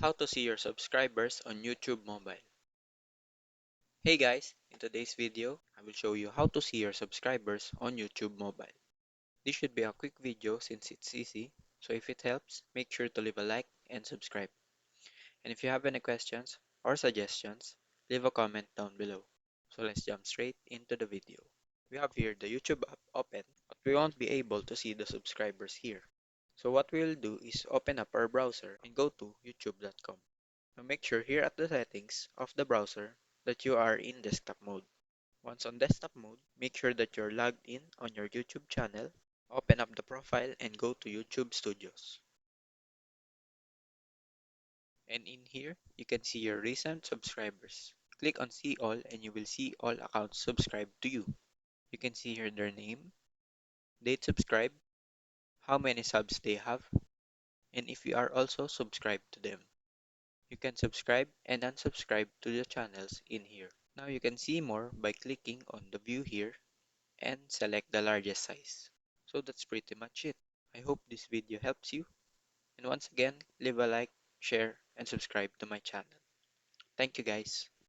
How to see your subscribers on YouTube Mobile. Hey guys, in today's video, I will show you how to see your subscribers on YouTube Mobile. This should be a quick video since it's easy, so if it helps, make sure to leave a like and subscribe. And if you have any questions or suggestions, leave a comment down below. So let's jump straight into the video. We have here the YouTube app open, but we won't be able to see the subscribers here. So what we will do is open up our browser and go to youtube.com. Now make sure here at the settings of the browser that you are in desktop mode. Once on desktop mode, make sure that you're logged in on your YouTube channel. Open up the profile and go to YouTube Studios. And in here, you can see your recent subscribers. Click on see all and you will see all accounts subscribed to you. You can see here their name, date subscribed, how many subs they have, and if you are also subscribed to them. You can subscribe and unsubscribe to the channels in here. Now you can see more by clicking on the view here and select the largest size. So that's pretty much it. I hope this video helps you. And once again, leave a like, share, and subscribe to my channel. Thank you guys.